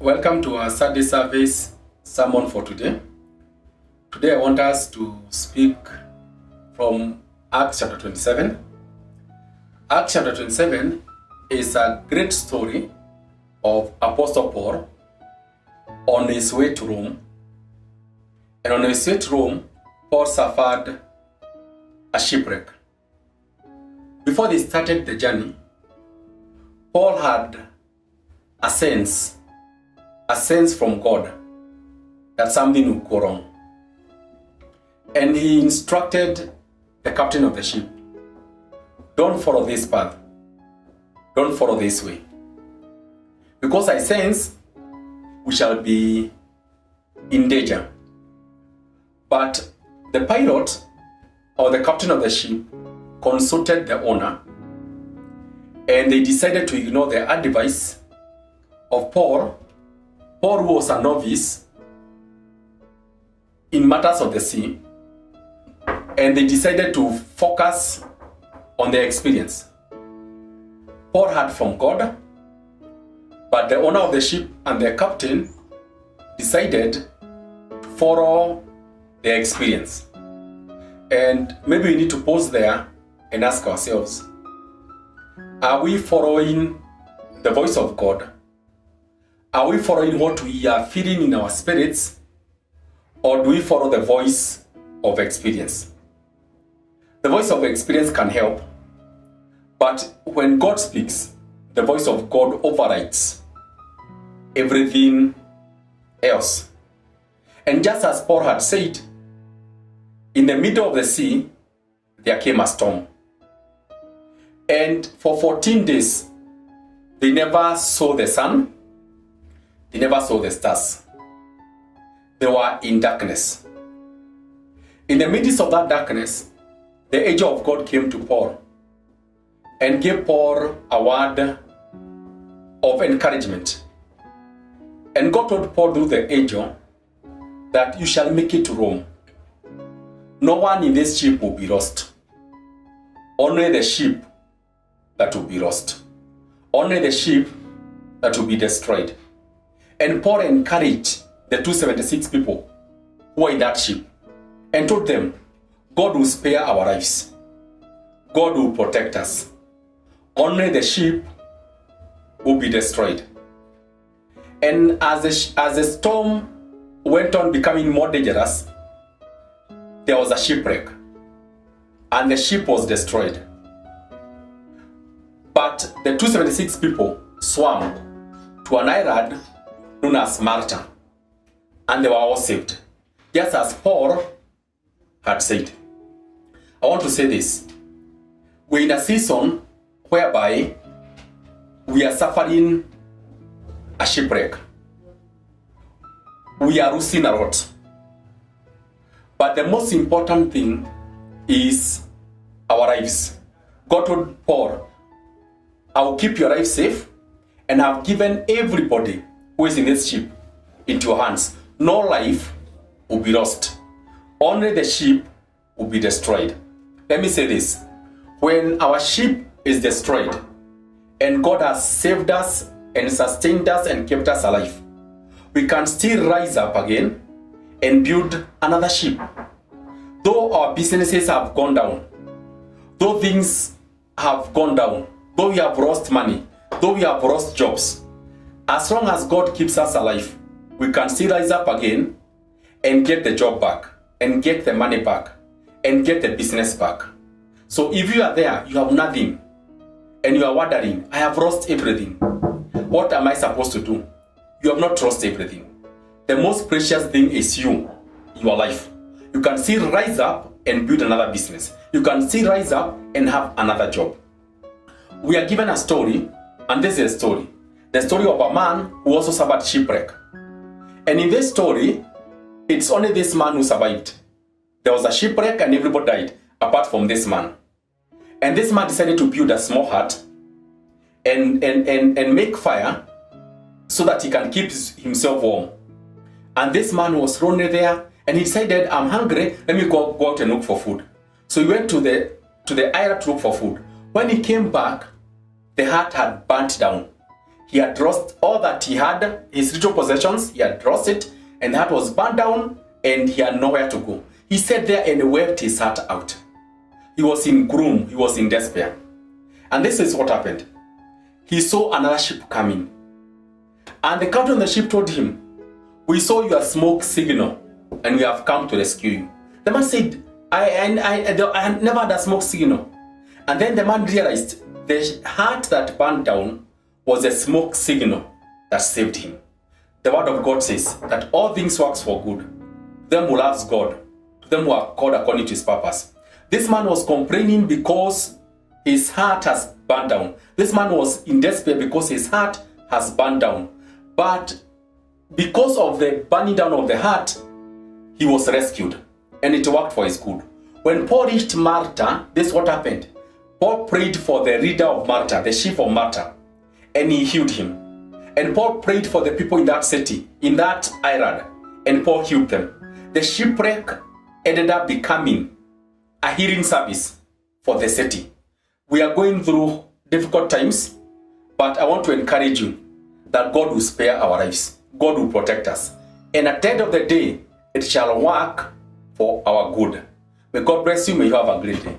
Welcome to our Sunday service sermon for today. Today I want us to speak from Acts chapter 27. Acts chapter 27 is a great story of Apostle Paul on his way to Rome. And on his way to Rome, Paul suffered a shipwreck. Before they started the journey, Paul had a sense from God that something would go wrong. And he instructed the captain of the ship, don't follow this path. Don't follow this way. Because I sense we shall be in danger. But the pilot or the captain of the ship consulted the owner, and they decided to ignore the advice of Paul, who was a novice in matters of the sea, and they decided to focus on their experience. Paul heard from God, but the owner of the ship and the captain decided to follow their experience. And maybe we need to pause there and ask ourselves, are we following the voice of God? Are we following what we are feeling in our spirits, or do we follow the voice of experience? The voice of experience can help, but when God speaks, the voice of God overrides everything else. And just as Paul had said, in the middle of the sea, there came a storm. And for 14 days, they never saw the sun. They never saw the stars. They were in darkness. In the midst of that darkness, the angel of God came to Paul and gave Paul a word of encouragement. And God told Paul through the angel that you shall make it to Rome. No one in this ship will be lost. Only the ship that will be lost. Only the ship that will be destroyed. And Paul encouraged the 276 people who were in that ship and told them, God will spare our lives. God will protect us. Only the ship will be destroyed. And as the storm went on becoming more dangerous, there was a shipwreck and the ship was destroyed. But the 276 people swam to an island known as Malta, and they were all saved, just as Paul had said. I want to say this. We're in a season whereby we are suffering a shipwreck. We are losing a lot. But the most important thing is our lives. God told Paul, I will keep your life safe, and I've given everybody who is in this ship into your hands. No life will be lost. Only the ship will be destroyed. Let me say this. When our ship is destroyed, and God has saved us and sustained us and kept us alive, we can still rise up again and build another ship. Though our businesses have gone down, though things have gone down, though we have lost money, though we have lost jobs, as long as God keeps us alive, we can still rise up again and get the job back, and get the money back, and get the business back. So if you are there, you have nothing, and you are wondering, I have lost everything. What am I supposed to do? You have not lost everything. The most precious thing is you, your life. You can still rise up and build another business. You can still rise up and have another job. We are given a story, and this is a story. The story of a man who also suffered shipwreck. And in this story, it's only this man who survived. There was a shipwreck and everybody died, apart from this man. And this man decided to build a small hut and make fire so that he can keep himself warm. And this man was lonely there, and he decided, I'm hungry, let me go out and look for food. So he went to the island to look for food. When he came back, the hut had burnt down. He had lost all that he had, his little possessions, he had lost it, and that was burned down, and he had nowhere to go. He sat there and wept his heart out. He was in gloom, he was in despair. And this is what happened. He saw another ship coming. And the captain of the ship told him, "We saw your smoke signal, and we have come to rescue you." The man said, I never had a smoke signal. And then the man realized the heart that burned down was a smoke signal that saved him. The word of God says that all things work for good to them who loves God, to them who are called according to his purpose. This man was complaining because his heart has burned down. This man was in despair because his heart has burned down. But because of the burning down of the heart, he was rescued, and it worked for his good. When Paul reached Malta, this is what happened. Paul prayed for the leader of Malta, the chief of Malta, and he healed him. And Paul prayed for the people in that city, in that island, and Paul healed them. The shipwreck ended up becoming a healing service for the city. We are going through difficult times, but I want to encourage you that God will spare our lives. God will protect us. And at the end of the day, it shall work for our good. May God bless you. May you have a great day.